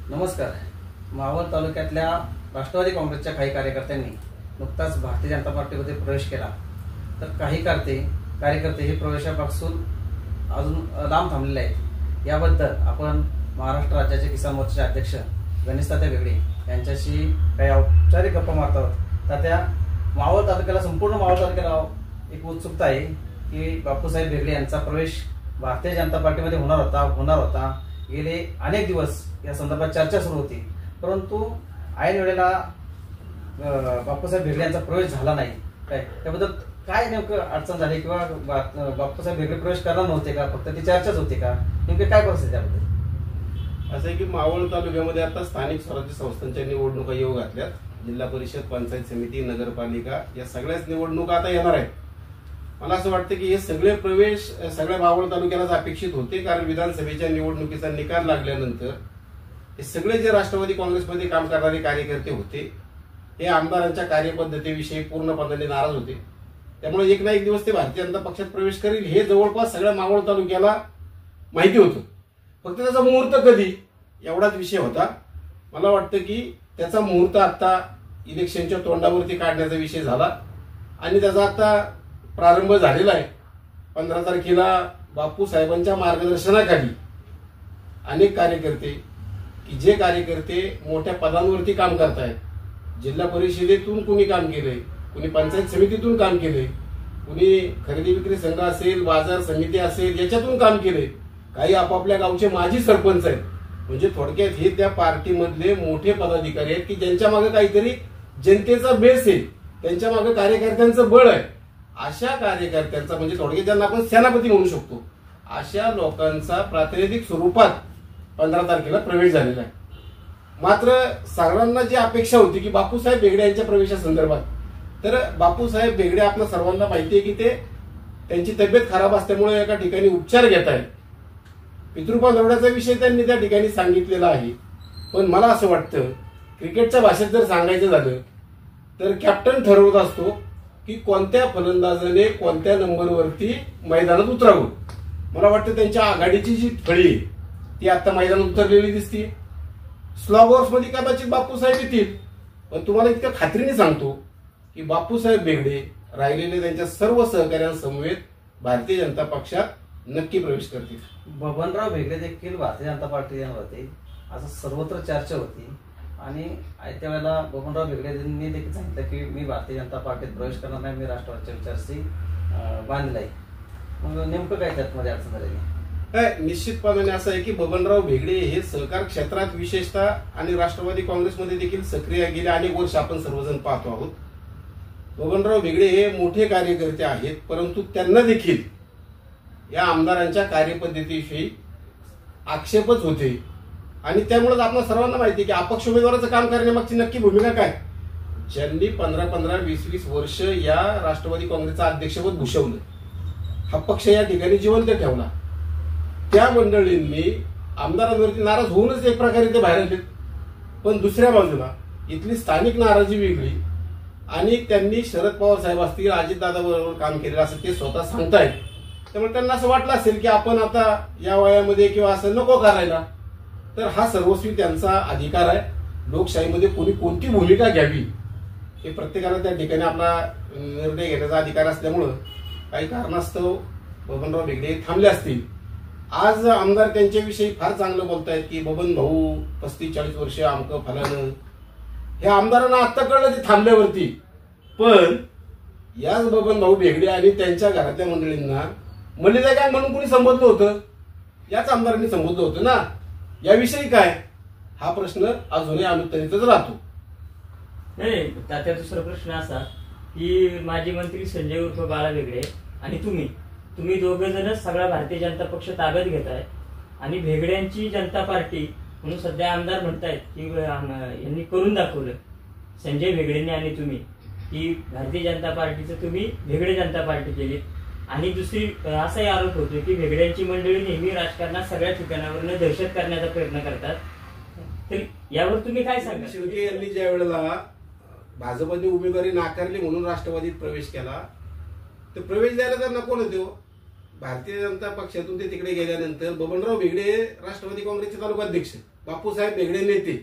नमस्कार. मावळ तालुक्यातल्या राष्ट्रवादी काँग्रेसच्या काही कार्यकर्त्यांनी नुकताच भारतीय जनता पार्टीमध्ये प्रवेश केला. तर काही कार्यकर्ते हे प्रवेशापासून अजून लांब थांबलेले आहेत. याबद्दल आपण महाराष्ट्र राज्याचे किसान मोर्चाचे अध्यक्ष गणेश तात्या भेगडे यांच्याशी काही औपचारिक गप्पा मारत आहोत. तात्या, मावळ तालुक्याला, संपूर्ण मावळ तालुक्याला एक उत्सुकता आहे की बापूसाहेब भेगडे यांचा प्रवेश भारतीय जनता पार्टीमध्ये होणार होता. गेले अनेक दिवस या संदर्भात चर्चा सुरू होती, परंतु ऐन वेळेला बापूसाहेब भेगडे यांचा प्रवेश झाला नाही. त्याबद्दल काय नेमकं अडचण झाली, किंवा बापूसाहेब भेगडे प्रवेश करणार नव्हते का, फक्त ती चर्चाच होती का, नेमके काय परिस्थिती त्याबद्दल? असं आहे की मावळ तालुक्यामध्ये आता स्थानिक स्वराज्य संस्थांच्या निवडणुका येऊ घातल्यात. जिल्हा परिषद, पंचायत समिती, नगरपालिका या सगळ्याच निवडणुका आता येणार आहेत. मला असं वाटतं की हे सगळे प्रवेश सगळ्या मावळ तालुक्यालाच अपेक्षित होते, कारण विधानसभेच्या निवडणुकीचा निकाल लागल्यानंतर हे सगळे जे राष्ट्रवादी काँग्रेसमध्ये काम करणारे कार्यकर्ते होते हे आमदारांच्या कार्यपद्धतीविषयी पूर्णपणे नाराज होते. त्यामुळे एक ना एक दिवस ते भारतीय जनता पक्षात प्रवेश करील हे जवळपास सगळ्या मावळ तालुक्याला माहिती होतं. फक्त त्याचा मुहूर्त कधी एवढाच विषय होता. मला वाटतं की त्याचा मुहूर्त आता इलेक्शनच्या तोंडावरती काढण्याचा विषय झाला आणि त्याचा आता प्रारंभ झालेला आहे. 15 तारखेला बापू साहेबांच्या मार्गदर्शनाखाली अनेक कार्यकर्ते, की जे कार्यकर्ते मोठ्या पदांवरती काम करतायत, जिल्हा परिषदेतून कुणी काम केलंय, कुणी पंचायत समितीतून काम केलंय, कुणी खरेदी विक्री संघ असेल, बाजार समिती असेल, याच्यातून काम केलंय, काही आपापल्या गावचे माजी सरपंच आहेत. म्हणजे थोडक्यात हे त्या पार्टीमधले मोठे पदाधिकारी आहेत की ज्यांच्या मागे काहीतरी जनतेचा बेस आहे, त्यांच्या मागे कार्यकर्त्यांचं बळ आहे. अशा कार्यकर्त्यांचा, म्हणजे थोडक्यात ज्यांना आपण सेनापती म्हणू शकतो, अशा लोकांचा प्रातिनिधिक स्वरूपात 15 तारखेला प्रवेश झालेला आहे. मात्र सर्वांना जी अपेक्षा होती की बापूसाहेब भेगडे यांच्या प्रवेशासंदर्भात, तर बापूसाहेब भेगडे आपल्या सर्वांना माहिती आहे की त्यांची तब्येत खराब असल्यामुळे एका ठिकाणी उपचार घेत आहेत. पितृपा दौऱ्याचा विषय त्यांनी त्या ठिकाणी सांगितलेला आहे. पण मला असं वाटतं, क्रिकेटच्या भाषेत जर सांगायचं झालं तर कॅप्टन ठरवत असतो की कोणत्या फलंदाजाने कोणत्या नंबरवरती मैदानात उतरावं. मला वाटतं त्यांच्या आघाडीची जी फळी ती आता मैदानात उतरलेली दिसते. स्लॉग ओव्हर्स मध्ये कदाचित बापूसाहेब येतील, पण तुम्हाला इतक्या खात्रीने सांगतो की बापूसाहेब भेगडे राहिलेले त्यांच्या सर्व सहकार्यांसमवेत भारतीय जनता पक्षात नक्की प्रवेश करतील. बबनराव भेगडे देखील भारतीय जनता पार्टीवर होते, असं सर्वत्र चर्चा होती. आणि त्या वेळेला बबनराव भेगडेंनी देखील सांगितलं की मी भारतीय जनता पार्टीत प्रवेश करणार नाही, मी राष्ट्रवादीच्या विचारशी बांधला आहे. मग नेमकं काय त्यामध्ये अडचण झालेली? निश्चितपणाने असं आहे की बबनराव भेगडे हे सहकार क्षेत्रात विशेषतः आणि राष्ट्रवादी काँग्रेसमध्ये देखील सक्रिय गेले अनेक वर्ष आपण सर्वजण पाहतो आहोत. बबनराव भेगडे हे मोठे कार्यकर्ते आहेत, परंतु त्यांना देखील या आमदारांच्या कार्यपद्धतीविषयी आक्षेपच होते. आणि त्यामुळेच आपल्या सर्वांना माहिती आहे की अपक्ष उमेदवाराचं काम करण्यामागची नक्की भूमिका काय. ज्यांनी 15-15, 20-20 वर्ष या राष्ट्रवादी काँग्रेसचं अध्यक्षपद भूषवलं, हा पक्ष या ठिकाणी जिवंत ठेवला, त्या मंडळींनी आमदारांवरती नाराज होऊनच एक प्रकारे ते बाहेर आले. पण दुसऱ्या बाजूला इथली स्थानिक नाराजी वेगळी, आणि त्यांनी शरद पवार साहेब असतील, अजितदादा बरोबर काम केलेलं असं ते स्वतः सांगतायत. त्यामुळे त्यांना असं वाटलं असेल की आपण आता या वयामध्ये किंवा असं नको करायला. तर हा सर्वस्वी त्यांचा अधिकार आहे. लोकशाहीमध्ये कोणी कोणती भूमिका घ्यावी हे प्रत्येकाला त्या ठिकाणी आपला निर्णय घेण्याचा अधिकार असल्यामुळं काही कारणास्तव बबनराव भेगडे थांबले असतील. आज आमदार त्यांच्याविषयी फार चांगलं बोलतायत की बबन भाऊ 35-40 वर्ष आमकं फलानं. हे आमदारांना आत्ता कळलं ते थांबल्यावरती. पण याच बबन भाऊ भेगडे आणि त्यांच्या घरातल्या मंडळींना मलिदा गँग म्हणून कोणी संबोधलं होतं? याच आमदारांनी संबोधलं होतं ना. याविषयी काय, हा प्रश्न अजूनही अनुत्तरितच राहतो. नाही, त्याचा दुसरा प्रश्न असा की माजी मंत्री संजय उर्फ बाळा भेगडे आणि तुम्ही दोघं जणच सगळा भारतीय जनता पक्ष ताब्यात घेताय आणि भेगड्यांची जनता पार्टी म्हणून सध्या आमदार म्हणतायत की यांनी करून दाखवलं, संजय भेगडेंनी आणि तुम्ही, की भारतीय जनता पार्टीचं तुम्ही भेगडे जनता पार्टी केली. आणि दुसरी असाही आरोप होतो की भेगड्यांची मंडळी नेहमी राजकारणात सगळ्या ठिकाणावरून दहशत करण्याचा प्रयत्न करतात. तर यावर तुम्ही काय सांगा? शेवटी यांनी ज्या वेळेला भाजपने उमेदवारी नाकारली म्हणून राष्ट्रवादीत प्रवेश केला, तर प्रवेश द्यायला तर नको नव्हते. भारतीय जनता पक्षातून ते तिकडे गेल्यानंतर बबनराव भेगडे राष्ट्रवादी काँग्रेसचे तालुकाध्यक्ष बापूसाहेब बेगडे नेते,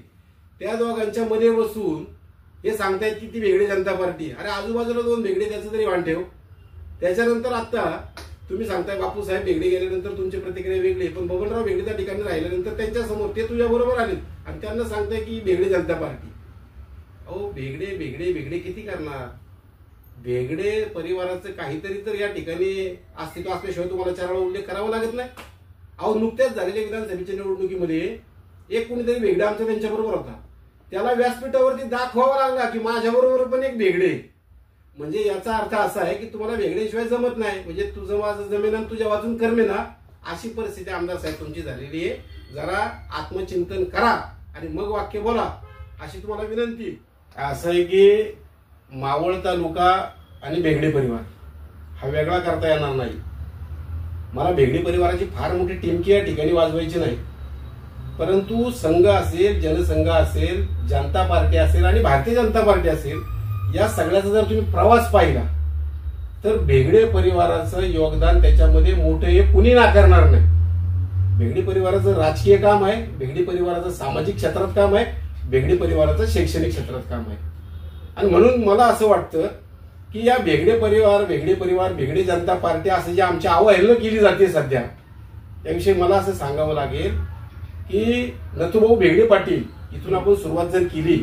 त्या दोघांच्या मध्ये बसून हे सांगतायत की ती वेगळी जनता पार्टी. अरे आजूबाजूला 2 वेगळे त्याचं तरी वाण ठेव. त्याच्यानंतर आता तुम्ही सांगताय बापूसाहेब बेगडे गेल्यानंतर तुमची प्रतिक्रिया वेगळी, पण बबनराव बेगडे त्या ठिकाणी राहिल्यानंतर त्यांच्या समोर ते तुझ्या बरोबर आले आणि त्यांना सांगताय की बेगडे जनता पार्टी. अहो बेगडे बेगडे बेगडे किती करणार? बेगडे परिवाराचं काहीतरी तर या ठिकाणी अस्तित्व असल्याशिवाय तुम्हाला 4 वेळा उल्लेख करावा लागत नाही. अहो नुकत्याच झालेल्या विधानसभेच्या निवडणुकीमध्ये एक कोणीतरी बेगडे आमचा त्यांच्याबरोबर होता, त्याला व्यासपीठावरती दाखवावा लागला की माझ्याबरोबर पण एक बेगडे. म्हणजे याचा अर्थ असा आहे की तुम्हाला वेगळ्याशिवाय जमत नाही, म्हणजे तुझं माझं जमेन आणि तुझ्या वाचून करमे ना, अशी परिस्थिती आमदार साहेब तुमची झालेली आहे. जरा आत्मचिंतन करा आणि मग वाक्य बोला, अशी तुम्हाला विनंती. असं आहे की मावळ तालुका आणि बेगडे परिवार हा वेगळा करता येणार नाही. मला बेगडे परिवाराची फार मोठी टिमकी या ठिकाणी वाजवायची नाही, परंतु संघ असेल, जनसंघ असेल, जनता पार्टी असेल आणि भारतीय जनता पार्टी असेल, या सगळ्याचा जर तुम्ही प्रवास पाहिला तर बेगडे परिवाराचं योगदान त्याच्यामध्ये मोठं हे कुणी नाकारणार नाही. बेगडे परिवाराचं राजकीय काम आहे, बेगडे परिवाराचं सामाजिक क्षेत्रात काम आहे, बेगडे परिवाराचं शैक्षणिक क्षेत्रात काम आहे. आणि म्हणून मला असं वाटतं की या बेगडे परिवार बेगडे जनता पार्टी असं जे आमच्या अवहेलना केली जाते सध्या, त्याविषयी मला असं सांगावं लागेल की नथुभाऊ बेगडे पाटील इथून आपण सुरुवात जर केली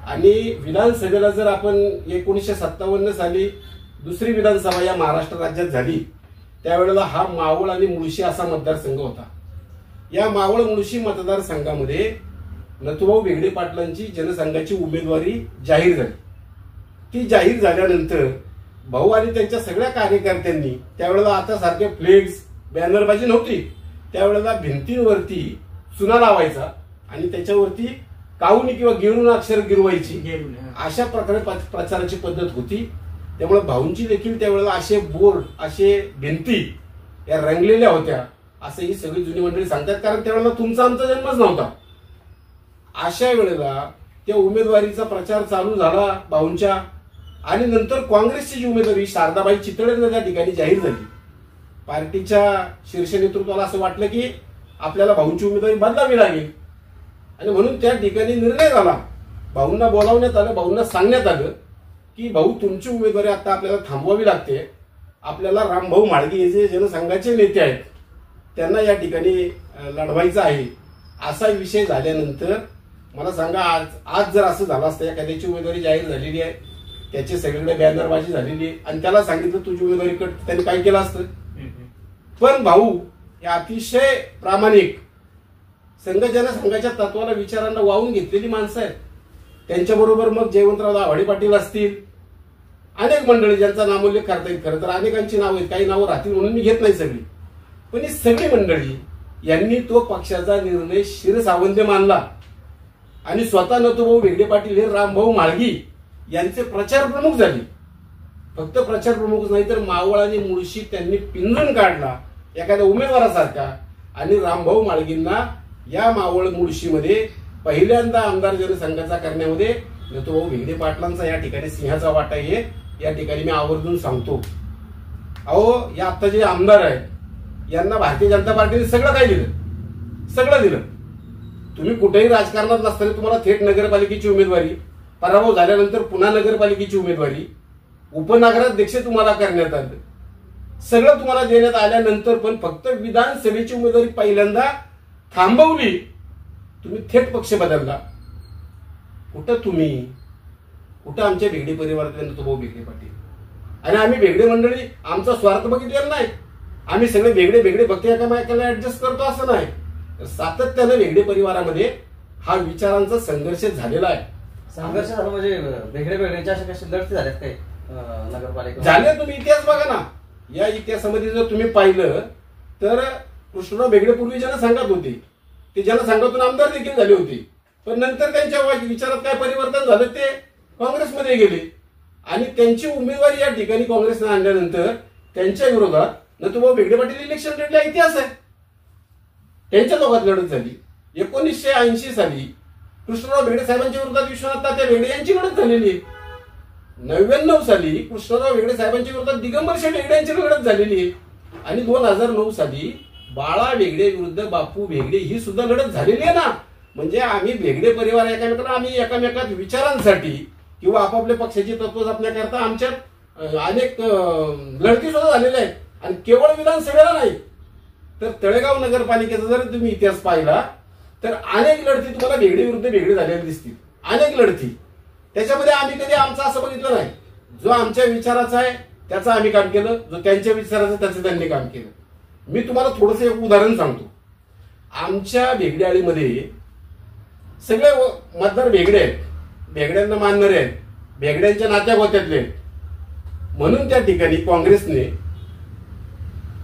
आणि विधानसभेला जर आपण 1957 साली दुसरी विधानसभा या महाराष्ट्र राज्यात झाली, त्यावेळेला हा मावळ आणि मुळशी असा मतदारसंघ होता. या मावळ मुळशी मतदारसंघामध्ये नथुभाऊ बेगडे पाटलांची जनसंघाची उमेदवारी जाहीर झाली. ती जाहीर झाल्यानंतर भाऊ आणि त्यांच्या सगळ्या कार्यकर्त्यांनी, त्यावेळेला आता सारखे फ्लेक्स बॅनरबाजी नव्हती, त्यावेळेला भिंतींवरती चुना लावायचा आणि त्याच्यावरती काऊनी किंवा गिळून अक्षर गिरवायची, अशा प्रकारे प्रचाराची पद्धत होती. त्यामुळे भाऊंची देखील त्यावेळेला असे बोर्ड, असे भिंती या रंगलेल्या होत्या, असं ही सगळी जुनी मंडळी सांगतात. कारण त्यावेळेला तुमचा आमचा जन्मच नव्हता. अशा वेळेला त्या उमेदवारीचा प्रचार चालू झाला भाऊंच्या, आणि नंतर काँग्रेसची जी उमेदवारी शारदाबाई चितळे त्या ठिकाणी जाहीर झाली. पार्टीच्या शीर्ष नेतृत्वाला असं वाटलं की आपल्याला भाऊंची उमेदवारी बदलावी लागेल आणि म्हणून त्या ठिकाणी निर्णय झाला. भाऊंना बोलावण्यात आलं, भाऊंना सांगण्यात आलं की भाऊ तुमची उमेदवारी आता आपल्याला थांबवावी लागते, आपल्याला रामभाऊ म्हाळगी हे जे जनसंघाचे नेते आहेत त्यांना या ठिकाणी लढवायचं आहे. असा विषय झाल्यानंतर मला सांगा, आज जर असं झालं असतं, एखाद्याची उमेदवारी जाहीर झालेली आहे, त्याची सगळीकडे बॅनरबाजी झालेली आहे आणि त्याला सांगितलं तुझी उमेदवारी कट, त्यांनी काय केलं असतं? पण भाऊ हे अतिशय प्रामाणिक, संघ जनसंघाच्या तत्वाला विचारांना वाहून घेतलेली माणसं आहेत. त्यांच्याबरोबर मग जयवंतराव दाभाडे पाटील असतील, अनेक मंडळी ज्यांचा नामोल्लेख करता येईल. खरं तर अनेकांची नावं आहेत, काही नावं राहतील म्हणून मी घेत नाही सगळी, पण ही सगळी मंडळी यांनी तो पक्षाचा निर्णय शिरसावंत मानला आणि स्वतः नथुभाऊ बेगडे पाटील हे रामभाऊ म्हाळगी यांचे प्रचार प्रमुख झाले. फक्त प्रचार प्रमुख नाही तर मावळ आणि मुळशी त्यांनी पिंजून काढला एखाद्या उमेदवारासारखा, आणि रामभाऊ म्हाळगींना या मावळ मुळशीमध्ये पहिल्यांदा आमदार जनसंघाचा करण्यामध्ये नथुभाऊ बेगडे पाटलांचा या ठिकाणी सिंहाचा वाटा हे या ठिकाणी मी आवर्जून सांगतो. अहो या आता जे आमदार आहेत यांना भारतीय जनता पार्टीने सगळं काय दिलं, सगळं दिलं. तुम्ही कुठेही राजकारणात नसताना तुम्हाला थेट नगरपालिकेची उमेदवारी, पराभव झाल्यानंतर पुन्हा नगरपालिकेची उमेदवारी, उपनगराध्यक्ष तुम्हाला करण्यात आलं, सगळं तुम्हाला देण्यात आल्यानंतर पण फक्त विधानसभेची उमेदवारी पहिल्यांदा थांबवली, तुम्ही थेट पक्ष बदलला. कुठं आमच्या बेगडे परिवारातले नथुभाऊ बेगडे पाटील? आणि आम्ही बेगडे मंडळी आमचा स्वार्थ बघितलेला नाही, आम्ही सगळे बेगडे फक्त एकामेकाला ऍडजस्ट करतो असं नाही. सातत्यानं बेगडे परिवारामध्ये हा विचारांचा संघर्ष झालेला आहे. संघर्ष झाला म्हणजे बेगड्यांच्या अशा कशा लढती झाल्यात काय नगरपालिका झाले? तुम्ही इतिहास बघा ना, या इतिहासामध्ये जर तुम्ही पाहिलं तर कृष्णराव बेगडे पूर्वी जनसंघात होते, ते जनसंघातून आमदार देखील झाले होते, पण नंतर त्यांच्या विचारात काय परिवर्तन झालं, ते काँग्रेसमध्ये गेले आणि त्यांची उमेदवारी या ठिकाणी काँग्रेसने आणल्यानंतर त्यांच्या विरोधात नथुभाऊ बेगडे पाटील इलेक्शन लढले. इतिहास आहे. त्यांच्या दोघात लढत झाली. 1980 साली कृष्णराव बेगडे साहेबांच्या विरोधात विश्वनाथ तात्या बेगडे यांची लढत झालेली आहे. 99 साली कृष्णराव बेगडे साहेबांच्या विरोधात दिगंबर शेठ बेगडे यांची लढत झालेली आहे. आणि 2009 साली बाळा बेगडे विरुद्ध बापू बेगडे ही सुद्धा लढत झालेली आहे ना. म्हणजे आम्ही भेगडे परिवार एकामेकांना आम्ही एकामेकात विचारांसाठी किंवा आपापल्या पक्षाची तत्व जपण्याकरता आमच्यात अनेक लढती सुद्धा झालेल्या आहेत. आणि केवळ विधानसभेला नाही तर तळेगाव नगरपालिकेचा जर तुम्ही इतिहास पाहिला तर अनेक लढती तुम्हाला भेगडे विरुद्ध भेगडे झालेले दिसतील. अनेक लढती. त्याच्यामध्ये आम्ही कधी आमचं असं बघितलं नाही, जो आमच्या विचाराचा आहे त्याचं आम्ही काम केलं, जो त्यांच्या विचाराचं त्याचं त्यांनी काम केलं. मी तुम्हाला थोडंसं एक उदाहरण सांगतो. आमच्या भेगडेआळीमध्ये सगळे मतदार भेगडे आहेत, भेगड्यांना मानणारे आहेत, भेगड्यांच्या नात्या गोत्यातले आहेत. म्हणून त्या ठिकाणी काँग्रेसने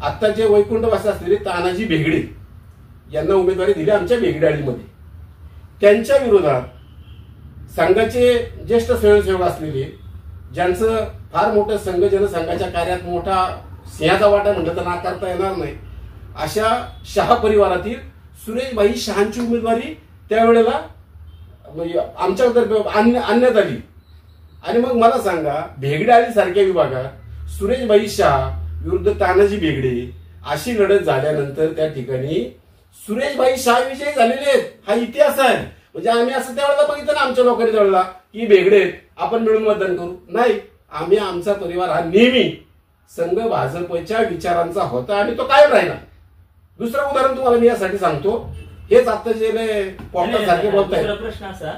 आत्ताचे वैकुंठवासी असलेले तानाजी भेगडे यांना उमेदवारी दिली आमच्या भेगडेआळीमध्ये. त्यांच्या विरोधात संघाचे ज्येष्ठ स्वयंसेवक असलेले, ज्यांचं फार मोठं संघ जनसंघाच्या कार्यात मोठा सिंहाचा वाटा म्हटलं तर नाकारता येणार नाही, अशा शहा परिवारातील सुरेशबाई शहांची उमेदवारी त्यावेळेला आमच्यातर्फे आणण्यात आली. आणि मग मला सांगा, भेगडेआळी सारख्या विभागात सुरेशबाई शहा विरुद्ध तानाजी भेगडे अशी लढत झाल्यानंतर त्या ठिकाणी सुरेशबाई शहा विजयी झालेले आहेत. हा इतिहास आहे. म्हणजे आम्ही असं त्यावेळेला बघितलं ना आमच्या लोकांनी त्यावेळेला की भेगडे आहेत, आपण मिळून मतदान करू. नाही, आम्ही आमचा परिवार हा नेहमी संघ भाजपच्या विचारांचा होता आणि तो कायम राहिला. दुसरं उदाहरण तुम्हाला मी यासाठी सांगतो. हेच आता जे सारखे बोलताय. दुसरा प्रश्न असा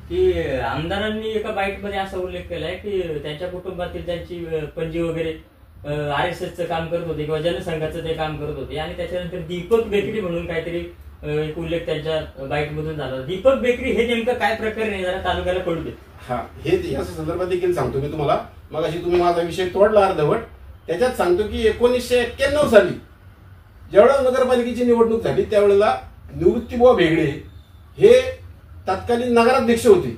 की आमदारांनी एका बाईटमध्ये असा उल्लेख केलाय की त्यांच्या कुटुंबातील त्यांची पणजी वगैरे RSSचं काम करत होते किंवा जनसंघाचं ते काम करत होते. आणि त्याच्यानंतर दीपक बेकरी म्हणून काहीतरी एक उल्लेख त्यांच्या बाईट मधून झाला. दीपक बेकरी हे नेमकं काय प्रकरण आहे जरा तालुक्याला कळू दे. हा, हे या संदर्भात देखील सांगतो मी तुम्हाला. मग अशी तुम्ही माझा विषय तोडला अर्धवट. त्याच्यात सांगतो की 1991 साली ज्यावेळेला नगरपालिकेची निवडणूक झाली त्यावेळेला निवृत्तीबुवा भेगडे हे तत्कालीन नगराध्यक्ष होते.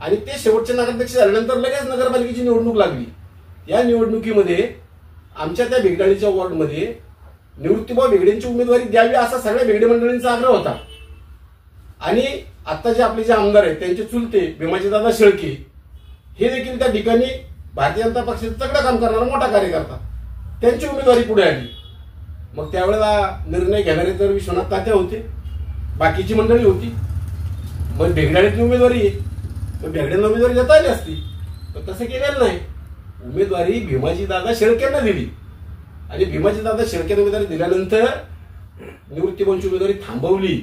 आणि ते शेवटचे नगराध्यक्ष झाल्यानंतर लगेच नगरपालिकेची निवडणूक लागली. या निवडणुकीमध्ये आमच्या त्या भेगडाळीच्या वॉर्डमध्ये निवृत्तीबुवा भेगडेंची उमेदवारी द्यावी असा सगळ्या भेगडे मंडळींचा आग्रह होता. आणि आता जे आपले जे आमदार आहेत त्यांचे चुलते भीमाजीदादा शेळके हे देखील त्या ठिकाणी भारतीय जनता पक्षाचं सगळं काम करणारा मोठा कार्यकर्ता, त्यांची उमेदवारी पुढे आली. मग त्यावेळेला निर्णय घेणारे तर विश्वनाथ तात्या होते, बाकीची मंडळी होती. मग भेगडाळीतली उमेदवारी आहे, मग भेगड्यांना उमेदवारी देता आली असती, पण तसं केलेलं नाही. उमेदवारी भीमाजीदादा शेळकेंना दिली. आणि भीमाजीदादा शेळकेंना उमेदवारी दिल्यानंतर निवृत्तीबुवांची उमेदवारी थांबवली.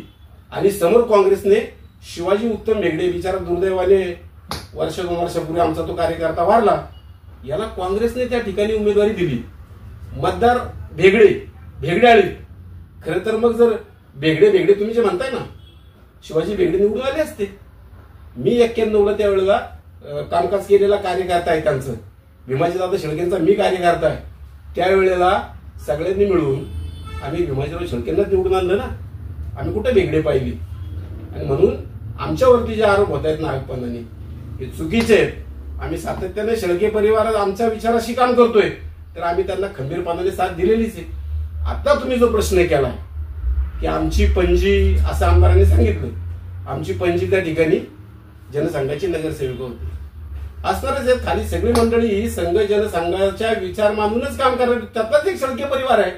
आणि समोर काँग्रेसने शिवाजी उत्तम भेगडे, बिचारा दुर्दैवाने वर्ष 2 वर्षापूर्वी आमचा तो कार्यकर्ता वारला, याला काँग्रेसने त्या ठिकाणी उमेदवारी दिली. मतदार भेगडे, भेगडेआळी. खरं तर मग जर भेगडे तुम्ही जे म्हणताय ना, शिवाजी भेगडे निवडून आले असते. मी 91ला त्यावेळेला कामकाज केलेला कार्यकर्ता आहे त्यांचं, भीमाजीदादा शेळकेंचा मी कार्यकर्ता आहे. त्यावेळेला सगळ्यांनी मिळून आम्ही भीमाजीराव शेळकेंनाच निवडून आणलं ना. आम्ही कुठे भेगडे पाहिली. आणि म्हणून आमच्यावरती जे आरोप होत आहेत नागपणाने हे चुकीचे आहेत. आम्ही सातत्याने शेळके परिवारात आमच्या विचाराशी काम करतोय, तर आम्ही त्यांना खंबीरपणाने साथ दिलेलीच आहे. आता तुम्ही जो प्रश्न केला की आमची पणजी, असं आमदारांनी सांगितलं, आमची पणजी त्या ठिकाणी जनसंघाची नगरसेविका होती. असणारच आहेत. खाली सगळी मंडळी ही संघ जनसंघाच्या विचार मानूनच काम करणार. त्यातलाच एक शेळके परिवार आहे.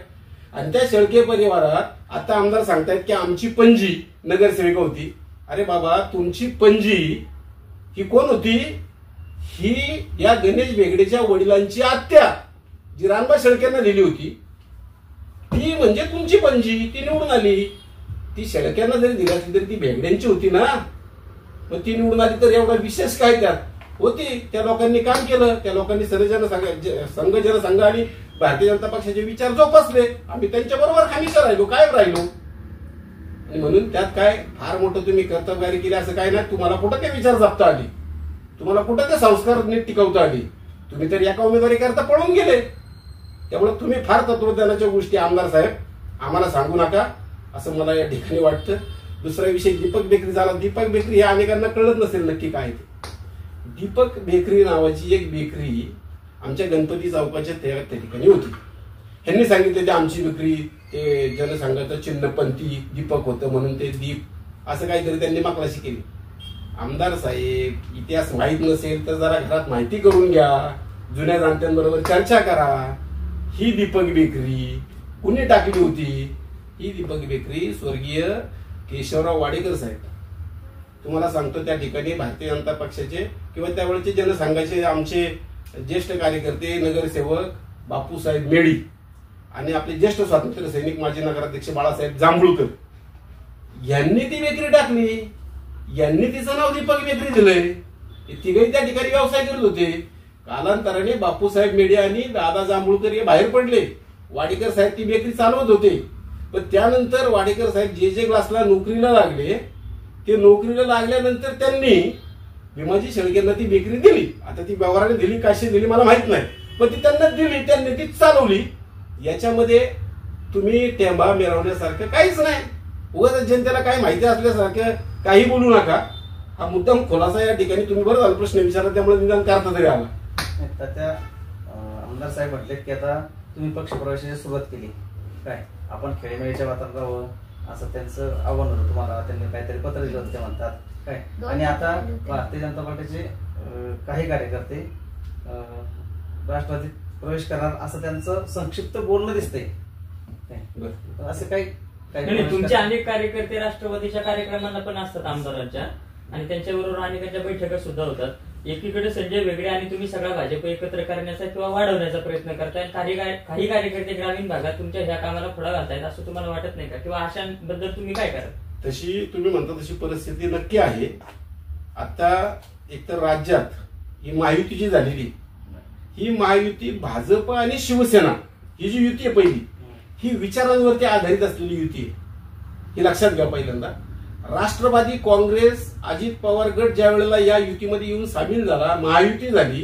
आणि त्या शेळके परिवारात आता आमदार सांगतायत की आमची पणजी नगरसेविका होती. अरे बाबा, तुमची पणजी ही कोण होती? ही या गणेश भेगडेच्या वडिलांची आत्या जी रानबा शेळकेंना दिली होती, ती म्हणजे तुमची पणजी. ती निवडून आली. ती शेळक्यांना जरी दिली असली तरी ती भेगड्यांची होती ना. मग ती निवडून आली तर एवढा विशेष काय त्यात होती? त्या लोकांनी काम केलं. त्या लोकांनी संघ जनसंघ आणि भारतीय जनता पक्षाचे विचार जोपासले. आम्ही त्यांच्या बरोबर हमीचा राहिलो, कायम राहिलो. आणि म्हणून त्यात काय फार मोठं तुम्ही कर्तव्यगारी केली असं काय नाही. तुम्हाला कुठं ते विचार जपता आली, तुम्हाला कुठं ते संस्कार नीट टिकवता आली. तुम्ही तर एका उमेदवारी करता पळून गेले. त्यामुळे तुम्ही फार तत्वज्ञानाच्या गोष्टी आमदार साहेब आम्हाला सांगू नका, असं मला या ठिकाणी वाटतं. दुसरा विषय दीपक बेकरी झाला. दीपक बेकरी हे अनेकांना कळत नसेल नक्की काय ते. दीपक बेकरी नावाची एक बेकरी आमच्या गणपती चौकाच्या त्या ठिकाणी होती. ह्यांनी सांगितले ते आमची बेकरी, ते जनसंघाचं चिन्हपंथी दीपक होतं म्हणून ते दीप असं काहीतरी त्यांनी माकलाशी केली. आमदार साहेब, इतिहास माहीत नसेल तर जरा घरात माहिती करून घ्या, जुन्या जाणत्यांबरोबर चर्चा करा. ही दीपक बेकरी कुणी टाकली होती? ही दीपक बेकरी स्वर्गीय केशवराव वाडेकर साहेब तुम्हाला सांगतो त्या ठिकाणी भारतीय जनता पक्षाचे किंवा त्यावेळेचे जनसंघाचे आमचे ज्येष्ठ कार्यकर्ते नगरसेवक बापूसाहेब मेडी आणि आपले ज्येष्ठ स्वातंत्र्य सैनिक माजी नगराध्यक्ष बाळासाहेब जांभूळकर यांनी ती बेकरी टाकली, यांनी तिचं नाव दीपक बेकरी दिलंय. हे तिघही त्या ठिकाणी व्यवसाय करत होते. कालांतराने बापूसाहेब मेडी आणि दादा जांभूळकर हे बाहेर पडले. वाडेकर साहेब ती बेकरी चालवत होते. पण त्यानंतर वाडेकर साहेब जे क्लासला नोकरीला लागले, ते नोकरीला लागल्यानंतर त्यांनी भीमाजी शेळकेंना ती बेकरी दिली. आता ती व्यवहाराने दिली काशी दिली मला माहित नाही, पण ती त्यांना दिली, त्यांनी ती चालवली. याच्यामध्ये तुम्ही टेंबा मिरवण्यासारखं काहीच नाही. उगाच जनतेला काय माहिती असल्यासारखं काही बोलू नका. हा मुद्दाम खुलासा या ठिकाणी तुम्ही बरं झाला प्रश्न विचारला, त्यामुळे निदान करता तरी आला. त्या आमदार साहेब म्हटले की आता तुम्ही पक्ष प्रवेशाची सुरुवात केली, काय आपण खेळीमेळीच्या वातावरणात राहावं असं त्यांचं आव्हान होतं तुम्हाला. त्यांनी काहीतरी पत्र दिलं होतं ते म्हणतात काय. आणि आता भारतीय जनता पार्टीचे काही कार्यकर्ते राष्ट्रवादीत प्रवेश करणार असं त्यांचं संक्षिप्त बोलणं दिसतंय. असं काही तुमचे अनेक कार्यकर्ते राष्ट्रवादीच्या कार्यक्रमांना पण असतात आमदारांच्या, आणि त्यांच्याबरोबर अनेकांच्या बैठका सुद्धा होतात. एकीकडे संजय वेगळे आणि तुम्ही सगळा भाजप एकत्र करण्याचा किंवा वाढवण्याचा प्रयत्न करताय, काही कार्यकर्ते ग्रामीण भागात तुमच्या ह्या कामाला खोडा घालतायत असं तुम्हाला वाटत नाही का? किंवा अशांबद्दल तुम्ही काय करा? तशी तुम्ही म्हणता तशी परिस्थिती नक्की आहे. आता एकतर राज्यात ही महायुती जी झालेली, ही महायुती भाजप आणि शिवसेना ही जी युती आहे पहिली, ही विचारांवरती आधारित असलेली युती आहे. ही लक्षात घ्या. पहिल्यांदा राष्ट्रवादी काँग्रेस अजित पवार गट ज्या वेळेला या युतीमध्ये येऊन सामील झाला, महायुती झाली,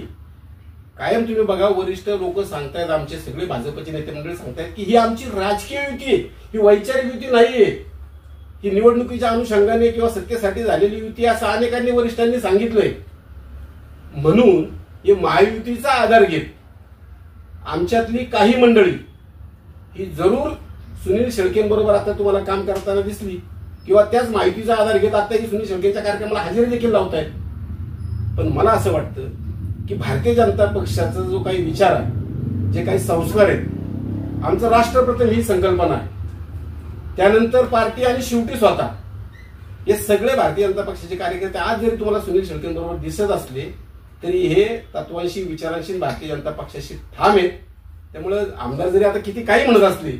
कायम तुम्ही बघा वरिष्ठ लोक सांगतायत, आमचे सगळे भाजपचे नेते मंडळी सांगतायत की ही आमची राजकीय युती आहे, ही वैचारिक युती नाहीये, ही निवडणुकीच्या अनुषंगाने किंवा सत्तेसाठी झालेली युती असं अनेकांनी वरिष्ठांनी सांगितलंय. म्हणून हे महायुतीचा आधार घेत आमच्यातली काही मंडळी ही जरूर सुनील शेळकेंबरोबर आता तुम्हाला काम करताना दिसली, किंवा त्याच माहितीचा आधार घेत आताही सुनील शेळकेंच्या कार्यक्रमाला हजेरी देखील लावतायत. पण मला असं वाटतं की भारतीय जनता पक्षाचा जो काही विचार आहे, जे काही संस्कार आहेत, आमचं राष्ट्रप्रथम ही संकल्पना आहे, त्यानंतर पार्टी आणि शेवटी स्वतः, हे सगळे भारतीय जनता पक्षाचे कार्यकर्ते आज जरी तुम्हाला सुनील शेळकेंबरोबर दिसत असले तरी हे तत्वांशी विचारांशी भारतीय जनता पक्षाशी ठाम आहेत. त्यामुळे आमदार जरी आता किती काही म्हणत असले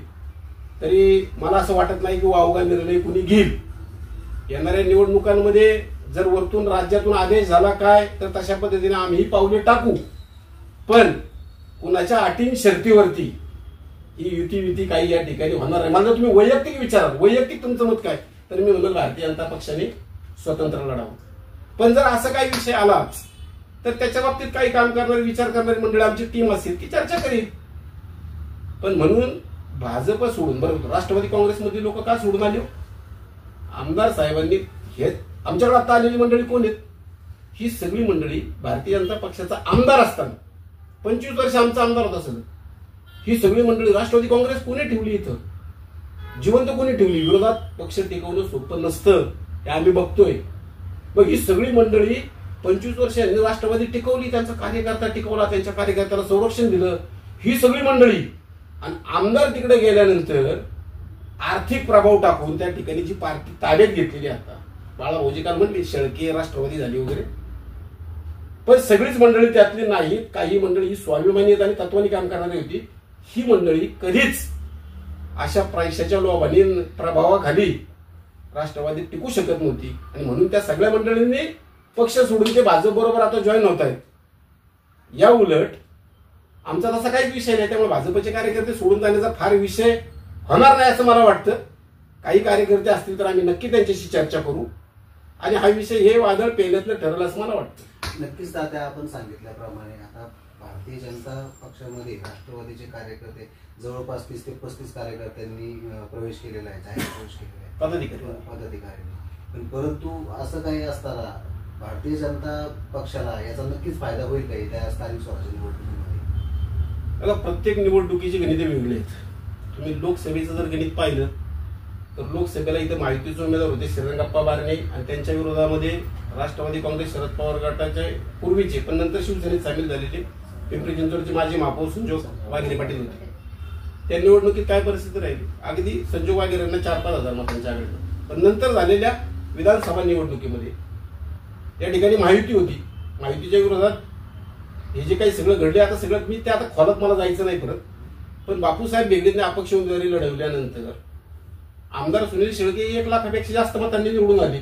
तरी मला असं वाटत नाही की वावगा निर्णय कुणी घेईल. येणाऱ्या निवडणुकांमध्ये जर वरतून राज्यातून आदेश झाला काय तर तशा पद्धतीने आम्ही पावले टाकू. पण कुणाच्या अटीन शर्तीवरती ही युती काही या ठिकाणी होणार नाही. मला तुम्ही वैयक्तिक विचाराल, वैयक्तिक तुमचं मत काय, तर मी म्हणलं भारतीय जनता पक्षाने स्वतंत्र लढावं. पण जर असं काही विषय आला तर त्याच्या बाबतीत काही काम करणारी विचार करणारी मंडळी आमची टीम असेल की चर्चा करील. पण म्हणून भाजप सोडून बरोबर राष्ट्रवादी काँग्रेसमधली लोक का सोडून आली? आमदार साहेबांनी हे आमच्याकडे आता आलेली मंडळी कोण आहेत? ही सगळी मंडळी भारतीय जनता पक्षाचा आमदार असताना 25 वर्ष आमचा आमदार होता सगळं. ही सगळी मंडळी राष्ट्रवादी काँग्रेस कोणी ठेवली इथं? जिवंत कोणी ठेवली? विरोधात पक्ष टिकवणं सोपं नसतं हे आम्ही बघतोय. मग ही सगळी मंडळी 25 वर्षांनी राष्ट्रवादी टिकवली, त्यांचा कार्यकर्ता टिकवला, त्यांच्या कार्यकर्त्याला संरक्षण दिलं. ही सगळी मंडळी आणि आमदार तिकडे गेल्यानंतर आर्थिक प्रभाव टाकून त्या ठिकाणी जी पार्टी ताब्यात घेतलेली आता बाळाभाऊजी काल म्हणली शेळके राष्ट्रवादी झाली वगैरे, पण सगळीच मंडळी त्यातली नाहीत. काही मंडळी ही स्वाभिमानी आणि तत्वानी काम करणारी होती. ही मंडळी कधीच अशा पैशाच्या लोभाने प्रभावाखाली राष्ट्रवादी टिकू शकत नव्हती आणि म्हणून त्या सगळ्या मंडळींनी पक्ष सोडून ते भाजप बरोबर आता जॉईन होत आहेत. या उलट आमचा तसा काहीच विषय नाही, त्यामुळे भाजपचे कार्यकर्ते सोडून जाण्याचा फार विषय होणार नाही असं मला वाटतं. काही कार्यकर्ते असतील तर आम्ही नक्की त्यांच्याशी चर्चा करू आणि हा विषय हे वादळ पेल्यातलं ठरलं असं मला वाटतं. नक्कीच तात्या, आपण सांगितल्याप्रमाणे आता भारतीय जनता पक्षामध्ये राष्ट्रवादीचे कार्यकर्ते जवळपास 30 ते 35 कार्यकर्त्यांनी प्रवेश केलेला आहे, जाहीर प्रवेश केलेला आहे पदाधिकाऱ्यांनी. पण परंतु असं काही असताना भारतीय जनता पक्षाला याचा नक्कीच फायदा होईल काही त्या स्थानिक स्वराज्य निवडणुकीमध्ये? प्रत्येक निवडणुकीची गणिते वेगळी आहेत. तुम्ही लोकसभेचं जर गणित पाहिलं तर लोकसभेला इथं महायुतीचे उमेदवार होते श्रीरंगप्पा बारणे आणि त्यांच्या विरोधामध्ये राष्ट्रवादी काँग्रेस शरद पवार गटाचे पूर्वीचे पण नंतर शिवसेनेत सामील झालेले पिंपरी चिंचवडचे माजी महापौर संजोग वाघेरे पाटील होते. त्या निवडणुकीत काय परिस्थिती राहिली? अगदी संजोग वाघेरे यांना 4-5 हजार मतांच्या आघाडीनं. पण नंतर झालेल्या विधानसभा निवडणुकीमध्ये या ठिकाणी महायुती होती. महायुतीच्या विरोधात हे जे काही सगळं घडले, आता सगळं मी ते आता खोलात मला जायचं नाही परत, पण बापूसाहेब बेगडेंनी अपक्ष उमेदवारी लढवल्यानंतर आमदार सुनील शेळके 1 लाखापेक्षा जास्त मतांनी निवडून आले.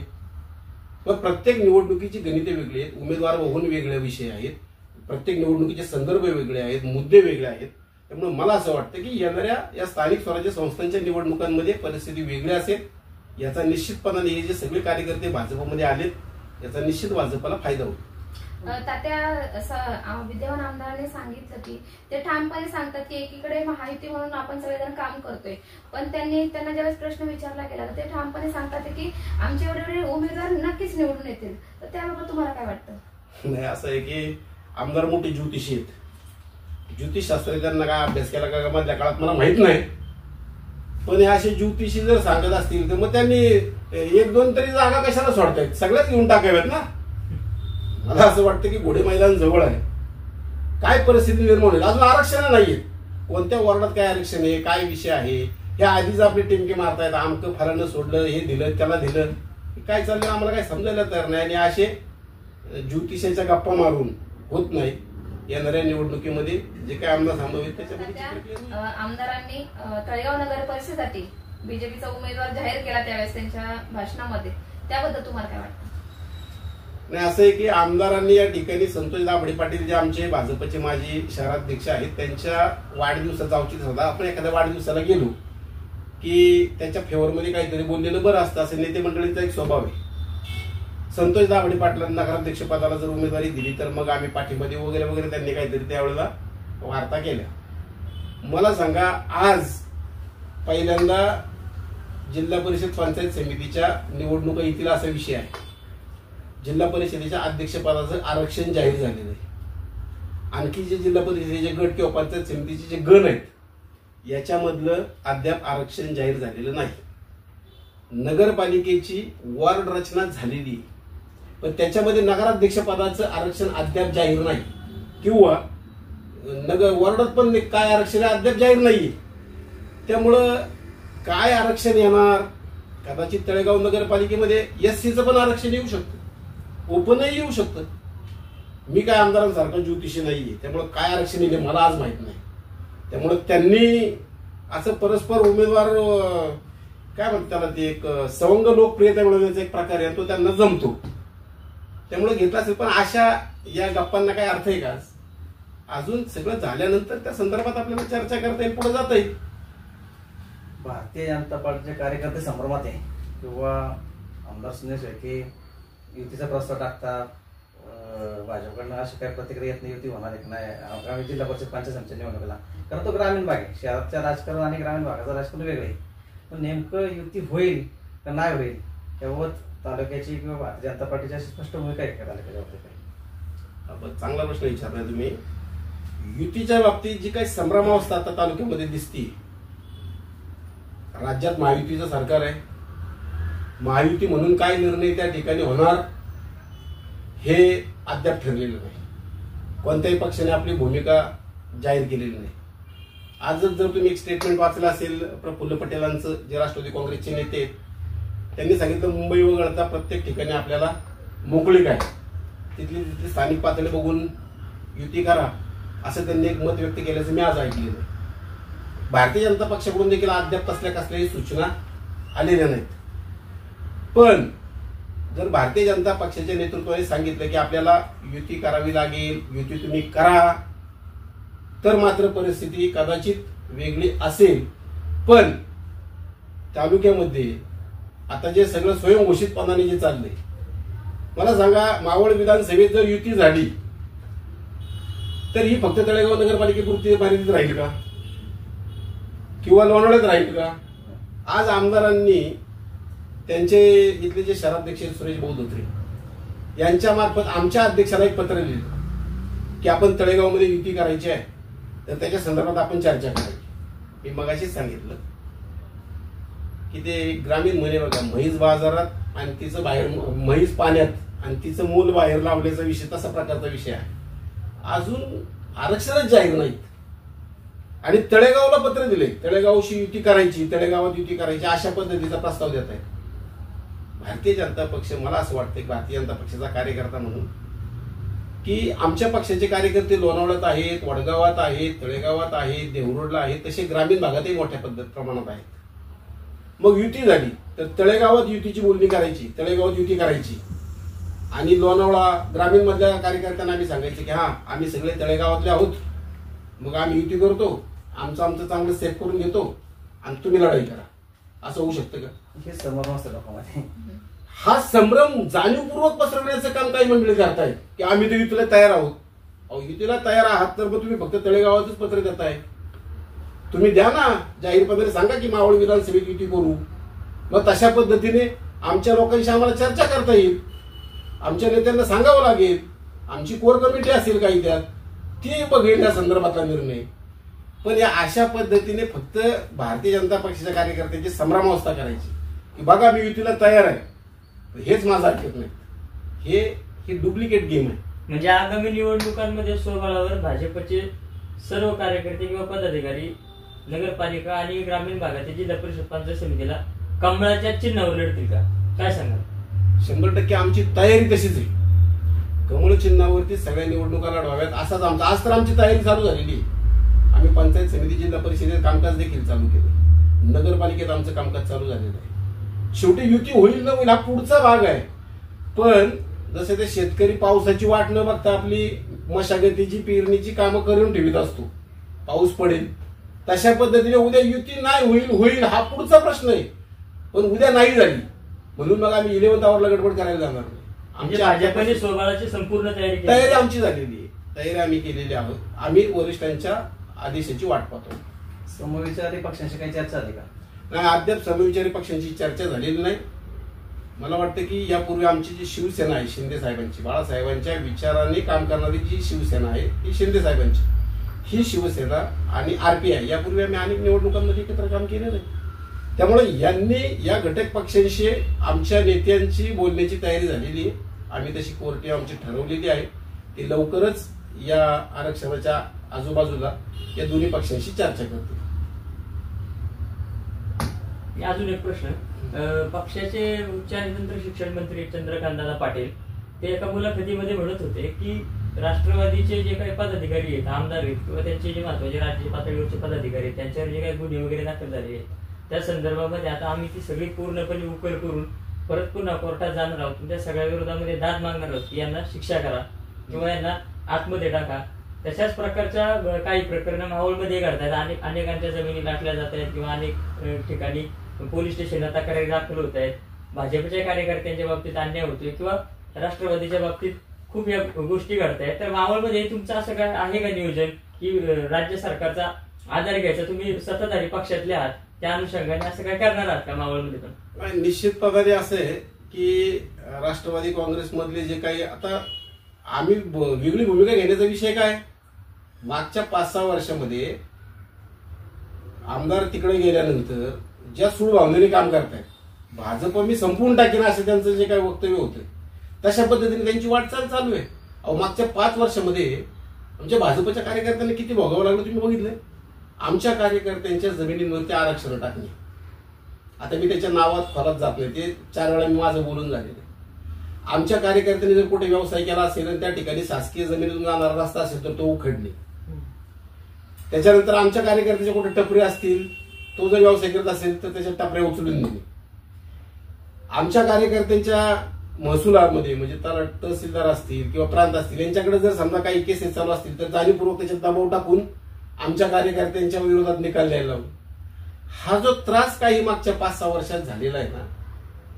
पण प्रत्येक निवडणुकीची गणिते वेगळी आहेत, उमेदवार बघून वेगळे विषय आहेत, प्रत्येक निवडणुकीचे संदर्भ वेगळे आहेत, मुद्दे वेगळे आहेत. त्यामुळे मला असं वाटतं की येणाऱ्या या स्थानिक स्वराज्य संस्थांच्या निवडणुकांमध्ये परिस्थिती वेगळी असेल. याचा निश्चितपणाने हे जे सगळे कार्यकर्ते भाजपमध्ये आलेत याचा निश्चित भाजपला फायदा होईल. तात्या, विद्यमान आमदारांनी सांगितलं की ते ठामपणे सांगतात की एकीकडे महायुती म्हणून आपण सगळेजण काम करतोय, पण त्यांना ज्यावेळेस प्रश्न विचारला गेला तर ते ठामपणे सांगतात की आमचे एवढे उमेदवार नक्कीच निवडून येतील. तर त्याबाबत तुम्हाला काय वाटतं? नाही, असं आहे की आमदार मोठे ज्योतिषी आहेत. ज्योतिषशास्त्र त्यांना काय अभ्यास केला का मधल्या काळात मला माहित नाही, पण असे ज्योतिषी जर सांगत असतील तर मग त्यांनी 1-2 तरी जागा कशाला सोडतायत, सगळ्याच घेऊन टाकाव्यात ना. मला असं वाटतं की घोडे मैदान जवळ आहे. काय परिस्थिती निर्माण होईल, अजून आरक्षण नाहीये, कोणत्या वॉर्डात काय आरक्षण आहे, काय विषय आहे, हे आधीच आपले टिमके मारतायत, आमकं फलानं सोडलं, हे दिलं त्याला दिलं, काय चाललं आम्हाला काय समजायला तयार नाही. आणि असे ज्योतिषाच्या गप्पा मारून होत नाही. येणाऱ्या निवडणुकीमध्ये जे काय आमदार संभवित त्याच्यामध्ये आमदारांनी तळेगाव नगर परिषदेसाठी बीजेपीचा उमेदवार जाहीर केला त्यावेळेस त्यांच्या भाषणामध्ये, त्याबद्दल तुम्हाला काय वाटतं? नाही, असं आहे की आमदारांनी या ठिकाणी संतोष दाभडे पाटील जे आमचे भाजपचे माजी शहराध्यक्ष आहेत त्यांच्या वाढदिवसाचा औचित्य होता. आपण एखाद्या वाढदिवसाला गेलो की त्याच्या फेवरमध्ये काहीतरी बोललेलं बरं असतं, असं नेते मंडळीचा एक स्वभाव आहे. संतोष दाभडे पाटलांना नगराध्यक्ष पदाला जर उमेदवारी दिली तर मग आम्ही पाठीमध्ये वगैरे वगैरे त्यांनी काहीतरी त्यावेळेला वार्ता केल्या. मला सांगा, आज पहिल्यांदा जिल्हा परिषद पंचायत समितीच्या निवडणुका येतील असा विषय आहे. जिल्हा परिषदेच्या अध्यक्षपदाचं आरक्षण जाहीर झालेलं आहे. आणखी जे जिल्हा परिषदेचे गट किंवा पंचायत समितीचे जे गण आहेत याच्यामधलं अद्याप आरक्षण जाहीर झालेलं नाही. नगरपालिकेची वॉर्ड रचना झालेली आहे, पण त्याच्यामध्ये नगराध्यक्ष पदाचं आरक्षण अद्याप जाहीर नाही, किंवा नगर वॉर्डात पण काय आरक्षण अद्याप जाहीर नाहीये. त्यामुळं काय आरक्षण येणार, कदाचित तळेगाव नगरपालिकेमध्ये SCचं पण आरक्षण येऊ शकतं, ओपनही येऊ शकतं. मी काय आमदारांसारखा ज्योतिषी नाहीये, त्यामुळे काय आरक्षण येईल मला आज माहित नाही. त्यामुळे त्यांनी असं परस्पर उमेदवार काय म्हणतात त्याला, ते एक सवंग लोकप्रियता मिळवण्याचा एक प्रकार आहे, तो त्यांना जमतो, त्यामुळे घेतला असेल. पण अशा या गप्पांना काय अर्थ आहे का? अजून सगळं झाल्यानंतर त्या संदर्भात आपल्याला चर्चा करता येईल, पुढे जाता येईल. भारतीय जनता पार्टीचे कार्यकर्ते संभ्रमात आहे, किंवा आमदार सुनील शेळके युतीचा प्रस्ताव टाकतात, भाजपकडनं अशी काही प्रतिक्रिया येत नाही युती होणार आहे की नाही आगामी जिल्हा परिषद पंचायत समितीच्या निवडणुकीला. कारण तो ग्रामीण भाग आहे, शहराच्या राजकारण आणि ग्रामीण भागाचं राजकारण वेगळं आहे. पण नेमकं युती होईल का नाही होईल त्यावर तालुक्याची किंवा भारतीय जनता पार्टीची अशी स्पष्ट भूमिका आहे का तालुक्याच्या? चांगला प्रश्न विचारलाय तुम्ही. युतीच्या बाबतीत जी काही संभ्रमावस्था आता तालुक्यामध्ये दिसती, राज्यात महायुतीचं सरकार आहे, महायुती म्हणून काय निर्णय त्या ठिकाणी होणार हे अद्याप ठरलेलं नाही. कोणत्याही पक्षाने आपली भूमिका जाहीर केलेली नाही. आजच जर तुम्ही एक स्टेटमेंट वाचलं असेल प्रफुल्ल पटेलांचं, जे राष्ट्रवादी काँग्रेसचे नेते आहेत, त्यांनी सांगितलं मुंबई वगळता प्रत्येक ठिकाणी आपल्याला मोकळीक आहे, तिथली स्थानिक पातळी बघून युती करा, असं त्यांनी एक मत व्यक्त केल्याचं मी आज ऐकलेलं आहे. भारतीय जनता पक्षाकडून देखील अद्याप कसल्याही सूचना आलेल्या नाहीत. पण जर भारतीय जनता पक्षाच्या नेतृत्वाने सांगितलं की आपल्याला युती करावी लागेल, युती तुम्ही करा, तर मात्र परिस्थिती कदाचित वेगळी असेल. पण तालुक्यामध्ये आता जे सगळं स्वयंघोषितपणाने जे चाललंय, मला सांगा, मावळ विधानसभेत जर युती झाली तर ही फक्त तळेगाव नगरपालिकेपुरती मर्यादित राहील का, किंवा लोणावळ्यात राहील का? आज आमदारांनी त्यांचे इथले जे शहराध्यक्ष सुरेश भाऊ धोत्रे यांच्या मार्फत आमच्या अध्यक्षाला एक पत्र लिहिलं की आपण तळेगावमध्ये युती करायची आहे, तर त्याच्या संदर्भात आपण चर्चा करायची. मी मगाशीच सांगितलं की ते ग्रामीण म्हणे बघा, म्हैस बाजारात आणि तिचं बाहेर, म्हैस पाण्यात आणि तिचं मूल बाहेर लावण्याचा विषय, तसा प्रकारचा विषय आहे. अजून आरक्षणच जाहीर नाहीत आणि तळेगावला पत्र दिले, तळेगावशी युती करायची, तळेगावात युती करायची, अशा पद्धतीचा प्रस्ताव देत आहे. भारतीय जनता पक्ष, मला असं वाटतं की भारतीय जनता पक्षाचा कार्यकर्ता म्हणून की आमच्या पक्षाचे कार्यकर्ते लोणावळ्यात आहेत, वडगावात आहेत, तळेगावात आहेत, देवरोडला आहेत, तसे ग्रामीण भागातही मोठ्या प्रमाणात आहेत. मग युती झाली तर तळेगावात युतीची बोलणी करायची, तळेगावात युती करायची आणि लोणावळा ग्रामीण मधल्या कार्यकर्त्यांना आम्ही सांगायचे की हा आम्ही सगळे तळेगावातले आहोत, मग आम्ही युती करतो, आमचं चांगलं सेट करून घेतो आणि तुम्ही लढाई करा. असं होऊ शकतं का? हे संभ्रम असतं लोकांमध्ये. हा संभ्रम जाणीवपूर्वक पसरवण्याचं काम काही मंडळी करतायत की आम्ही तर युतीला तयार आहोत. अहो युतीला तयार आहात तर मग तुम्ही फक्त तळेगावातच पत्र देताय. तुम्ही द्या ना, जाहीरपणे सांगा की मावळ विधानसभेत युती करू. मग तशा पद्धतीने आमच्या लोकांशी आम्हाला चर्चा करता येईल, आमच्या नेत्यांना सांगावं लागेल, आमची कोर कमिटी असेल काही त्यात, ती बघेल या संदर्भातला निर्णय. पण या अशा पद्धतीने फक्त भारतीय जनता पक्षाच्या कार्यकर्त्यांची संभ्रमावस्था करायची की बघा मी युतीला तयार आहे, हेच माझं ऐकत नाही. हे डुप्लिकेट गेम आहे. म्हणजे आगामी निवडणुकांमध्ये स्वबळावर भाजपचे सर्व कार्यकर्ते किंवा पदाधिकारी नगरपालिका आणि ग्रामीण भागातील जिल्हा परिषद पंचायत समितीला कमळाच्या चिन्हावर लढतील का? काय सांगाल? 100% आमची तयारी तशीच आहे. कमळ चिन्हावरती सगळ्या निवडणुका लढवाव्यात असाच आमचा, आज तर आमची तयारी चालू झालेली आहे. आम्ही पंचायत समिती जिल्हा परिषदेत कामकाज देखील चालू केलं, नगरपालिकेत आमचं कामकाज चालू झालेलं आहे. शेवटी युती होईल न होईल हा पुढचा भाग आहे. पण जसे ते शेतकरी पावसाची वाट न बघता आपली मशागतीची पेरणीची कामं करून ठेवीत असतो, पाऊस पडेल तशा पद्धतीने उद्या युती नाही होईल हा पुढचा प्रश्न आहे. पण उद्या नाही झाली म्हणून मग आम्ही 11th आवरला गडबड करायला जाणार नाही. आमच्या भाजपने स्वबळाची संपूर्ण तयारी आमची झालेली आहे, तयारी आम्ही केलेली आहोत. आम्ही वरिष्ठांच्या आदेशाची वाट पाहतो. समविचारी पक्षांशी काही चर्चा झाली का? नाही, अद्याप समविचारी पक्षांची चर्चा झालेली नाही. मला वाटतं की यापूर्वी आमची जी शिवसेना आहे शिंदे साहेबांची, बाळासाहेबांच्या विचाराने काम करणारी जी शिवसेना आहे ती शिंदे साहेबांची, ही शिवसेना आणि आरपीआय यापूर्वी आम्ही अनेक निवडणुकांमध्ये एकत्र काम केलेलं आहे. त्यामुळे यांनी या घटक पक्षांशी आमच्या नेत्यांची बोलण्याची तयारी झालेली आहे. आम्ही तशी कोर्टे आमची ठरवलेली आहे की लवकरच या आरक्षणाच्या आजूबाजूला या दोन्ही पक्षांशी चर्चा करते. अजून एक प्रश्न, पक्षाचे उच्च आणि तंत्र शिक्षण मंत्री चंद्रकांतदादा पाटील ते एका मुलाखतीमध्ये म्हणत होते की राष्ट्रवादीचे जे काही पदाधिकारी आहेत, आमदार आहेत किंवा त्यांचे जे महत्वाचे राज्य पातळीवरचे पदाधिकारी आहेत त्यांच्यावर जे काही गुन्हे वगैरे दाखल झाले आहेत त्या संदर्भामध्ये आता आम्ही ती सगळी पूर्णपणे उकल करून परत पुन्हा कोर्टात जाणार आहोत, त्या सगळ्या विरोधामध्ये दाद मागणार आहोत की यांना शिक्षा करा किंवा यांना आतमध्ये टाका. तशाच प्रकारच्या काही प्रकरण माहोलमध्ये घडतात, अनेकांच्या जमिनी लाटल्या जात आहेत किंवा अनेक ठिकाणी पोलीस स्टेशनला तक्रारी दाखल होत आहेत. भाजपच्या कार्यकर्त्यांच्या बाबतीत अन्याय होतोय किंवा राष्ट्रवादीच्या बाबतीत खूप या गोष्टी घडत आहेत. तर मावळमध्ये तुमचं असं काय आहे का नियोजन की राज्य सरकारचा आधार घ्यायचा? तुम्ही सत्ताधारी पक्षातले आहात, त्या अनुषंगाने असं काय करणार आहात का मावळमध्ये? पण निश्चितपणे असं आहे की राष्ट्रवादी काँग्रेसमधले जे काही आता आम्ही वेगळी भूमिका घेण्याचा विषय काय, मागच्या 5-6 वर्षामध्ये आमदार तिकडे गेल्यानंतर ज्या सूडभावनेने काम करतायत, भाजप मी संपूर्ण टाकेन असं त्यांचं जे काही वक्तव्य होतं तशा पद्धतीने त्यांची वाटचाल चालू आहे. अहो मागच्या 5 वर्षामध्ये आमच्या भाजपच्या कार्यकर्त्यांना किती भोगावं लागलं तुम्ही बघितलंय. आमच्या कार्यकर्त्यांच्या जमिनींवरती आरक्षण टाकणे, आता मी त्याच्या नावात खोलात जात नाही, ते 4 वेळा मी माझं बोलून झालेलं आहे. आमच्या कार्यकर्त्यांनी जर कुठे व्यवसाय केला असेल आणि त्या ठिकाणी शासकीय जमिनीतून जाणारा रस्ता असेल तर तो उखडणे. त्याच्यानंतर आमच्या कार्यकर्त्याचे कुठे टपरे असतील, तो जर व्यवसाय करत असेल तर त्याच्या टपऱ्या उचलून नेणे. आमच्या कार्यकर्त्यांच्या महसुलामध्ये म्हणजे तहसीलदार असतील किंवा प्रांत असतील यांच्याकडे जर समजा काही केसेस चालू असतील तर जाणीवपूर्वक त्याच्यात दबाव टाकून आमच्या कार्यकर्त्यांच्या विरोधात निकाल द्यायला लावून. हा जो त्रास काही मागच्या 5-6 वर्षात झालेला आहे ना,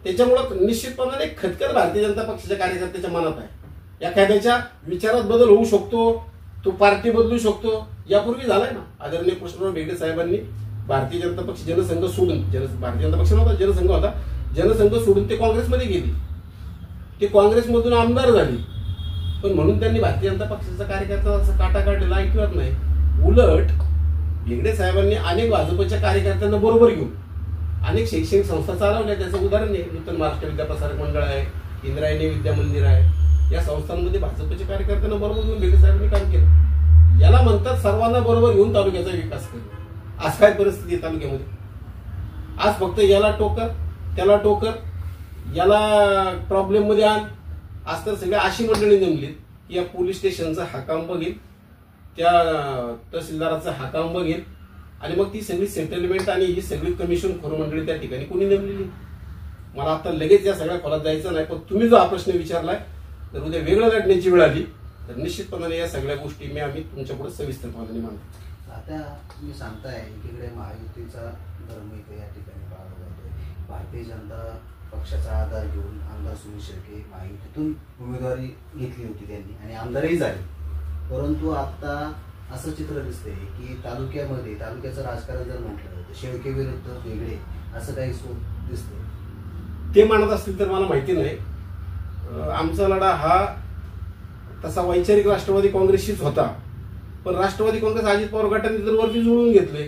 त्याच्यामुळे निश्चितपणाने खतखत भारतीय जनता पक्षाच्या कार्यकर्त्याच्या मनात आहे. एखाद्याच्या विचारात बदल होऊ शकतो, तो पार्टी बदलू शकतो. यापूर्वी झालाय ना, आदरणीय कृष्णराव बेगडे साहेबांनी भारतीय जनता पक्ष जनसंघ सोडून, भारतीय जनता पक्ष नव्हता जनसंघ होता, जनसंघ सोडून ते काँग्रेसमध्ये गेली. ते काँग्रेसमधून आमदार झाले, पण म्हणून त्यांनी भारतीय जनता पक्षाचा कार्यकर्ता काटा काढलेला ऐकवत नाही. उलट बेगडे साहेबांनी अनेक भाजपच्या कार्यकर्त्यांना बरोबर घेऊन अनेक शैक्षणिक संस्था चालवल्या. त्याचं उदाहरण आहे नूतन महाराष्ट्र विद्याप्रसारक मंडळ आहे, इंद्रायणी विद्या मंदिर आहे. या संस्थांमध्ये भाजपच्या कार्यकर्त्यांना बरोबर घेऊन बेगडे साहेबांनी काम केलं. याला म्हणतात सर्वांना बरोबर घेऊन तालुक्याचा विकास करणं. आज काय परिस्थिती आहे तालुक्यामध्ये? आज फक्त याला टोकर त्याला टोकर, याला प्रॉब्लेम मध्ये आण. आज तर सगळ्या अशी मंडळी जमलीत की या पोलीस स्टेशनचं हा काम बघेल, त्या तहसीलदाराचं हा काम बघेल आणि मग ती सगळी सेटलमेंट आणि ही सगळी कमिशन खोर मंडळी त्या ठिकाणी कोणी नेमलेली. मला आता लगेच या सगळ्या खोलात जायचं नाही, पण तुम्ही जो हा प्रश्न विचारलाय जर उद्या वेगळं लढण्याची वेळ आली तर निश्चितपणाने या सगळ्या गोष्टी आम्ही तुमच्या पुढे सविस्तरपणाने मांडतो. आता तुम्ही सांगताय एकीकडे महायुतीचा धर्म इथे या ठिकाणी पाळला जातोय. भारतीय जनता पक्षाचा आधार घेऊन आमदार सुनील शेळके महायुतीतून उमेदवारी घेतली होती त्यांनी आणि आमदारही झाले. परंतु आता असं चित्र दिसतंय की तालुक्याचं राजकारण जर म्हटलं तर शेळके विरुद्ध वेगळे असं काही दिसतंय. ते मानत असतील तर मला माहिती नाही. आमचा लढा हा तसा वैचारिक राष्ट्रवादी काँग्रेसशीच होता, पण राष्ट्रवादी काँग्रेस अजित पवार गटाने तर वरती जुळवून घेतले.